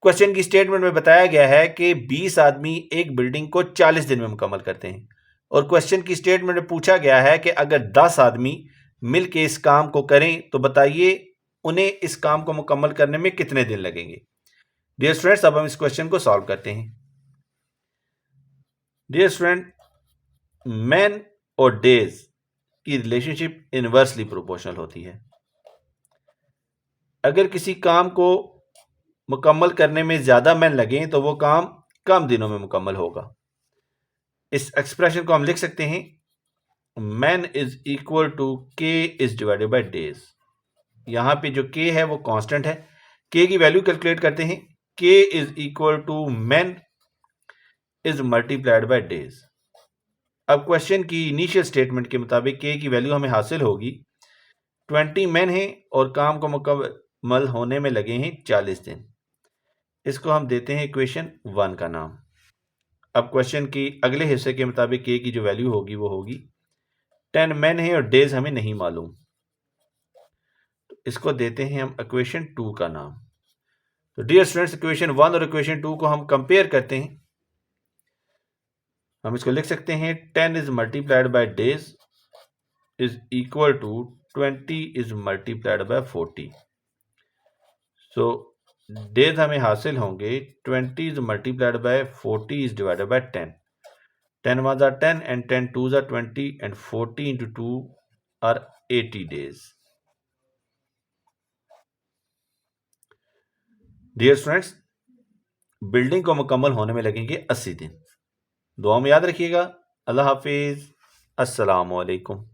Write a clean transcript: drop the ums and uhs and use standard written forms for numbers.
Question की statement में बताया गया है कि 20 आदमी एक बिल्डिंग को 40 दिन में मुकम्मल करते हैं और क्वेश्चन की स्टेटमेंट में पूछा गया है कि अगर 10 आदमी मिलकर इस काम को करें तो बताइए उन्हें इस काम को मुकम्मल करने में कितने दिन लगेंगे। डियर स्टूडेंट्स, अब हम इस क्वेश्चन को सॉल्व करते हैं। डियर स्टूडेंट, मैन और डेज की रिलेशनशिप इनवर्सली प्रोपोर्शनल होती है। अगर किसी काम को मुकम्मल करने में ज़्यादा मैन लगें तो वो काम कम दिनों में मुकम्मल होगा। इस एक्सप्रेशन को हम लिख सकते हैं मैन इज इक्वल टू के इज डिवाइडेड बाय डेज। यहाँ पे जो के है वो कांस्टेंट है। के की वैल्यू कैलकुलेट करते हैं। K is equal to man is multiplied by days. अब क्वेश्चन की इनिशियल स्टेटमेंट के मुताबिक के की वैल्यू हमें हासिल होगी 20 मैन है और काम को मुकम्मल होने में लगे हैं 40 दिन। इसको हम देते हैं इक्वेशन 1 का नाम। अब क्वेश्चन की अगले हिस्से के मुताबिक के की जो वैल्यू होगी वो होगी 10 मैन है और डेज हमें नहीं मालूम, तो इसको देते हैं हम इक्वेशन 2 का नाम। तो डियर स्टूडेंट्स, इक्वेशन 1 और इक्वेशन 2 को हम कंपेयर करते हैं। हम इसको लिख सकते हैं 10 is multiplied by days is equal to 20 is multiplied by 40। So days हमें हासिल होंगे 20 is multiplied by 40 is divided by 10। 10 ones are 10 and 10 twos are 20 and 40 into 2 are 80 days. Dear students, building को मुकम्मल होने में लगेंगे 80 दिन। दुआ में याद रखिएगा। अल्लाह हाफिज। अस्सलाम वालेकुम।